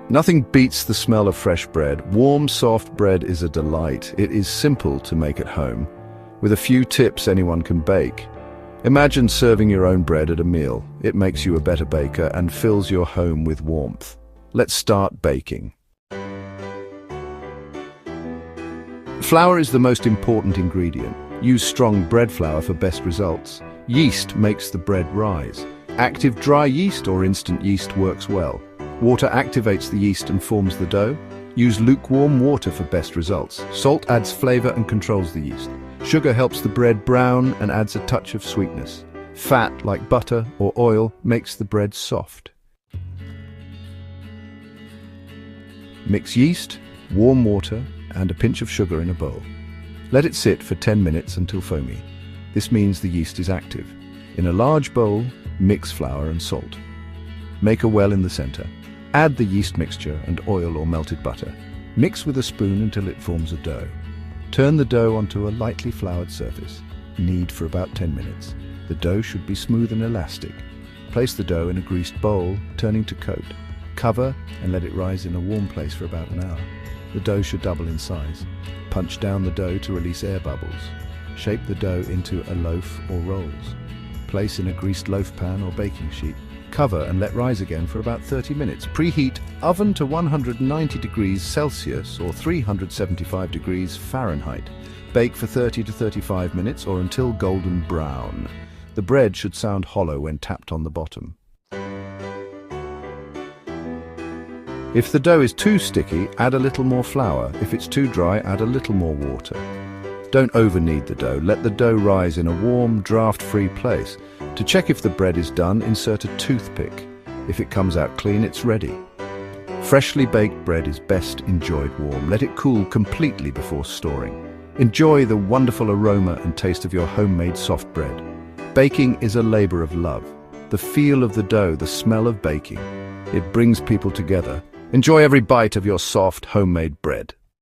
Nothing beats the smell of fresh bread. Warm, soft bread is a delight. It is simple to make at home. With a few tips, anyone can bake. Imagine serving your own bread at a meal. It makes you a better baker and fills your home with warmth. Let's start baking. Flour is the most important ingredient. Use strong bread flour for best results. Yeast makes the bread rise. Active dry yeast or instant yeast works well. Water activates the yeast and forms the dough. Use lukewarm water for best results. Salt adds flavor and controls the yeast. Sugar helps the bread brown and adds a touch of sweetness. Fat, like butter or oil, makes the bread soft. Mix yeast, warm water, and a pinch of sugar in a bowl. Let it sit for 10 minutes until foamy. This means the yeast is active. In a large bowl, mix flour and salt. Make a well in the center. Add the yeast mixture and oil or melted butter. Mix with a spoon until it forms a dough. Turn the dough onto a lightly floured surface. Knead for about 10 minutes. The dough should be smooth and elastic. Place the dough in a greased bowl, turning to coat. Cover and let it rise in a warm place for about an hour. The dough should double in size. Punch down the dough to release air bubbles. Shape the dough into a loaf or rolls. Place in a greased loaf pan or baking sheet. Cover and let rise again for about 30 minutes. Preheat oven to 190 degrees Celsius or 375 degrees Fahrenheit. Bake for 30 to 35 minutes or until golden brown. The bread should sound hollow when tapped on the bottom. If the dough is too sticky, add a little more flour. If it's too dry, add a little more water. Don't over-knead the dough. Let the dough rise in a warm, draft-free place. To check if the bread is done, insert a toothpick. If it comes out clean, it's ready. Freshly baked bread is best enjoyed warm. Let it cool completely before storing. Enjoy the wonderful aroma and taste of your homemade soft bread. Baking is a labor of love. The feel of the dough, the smell of baking. It brings people together. Enjoy every bite of your soft, homemade bread.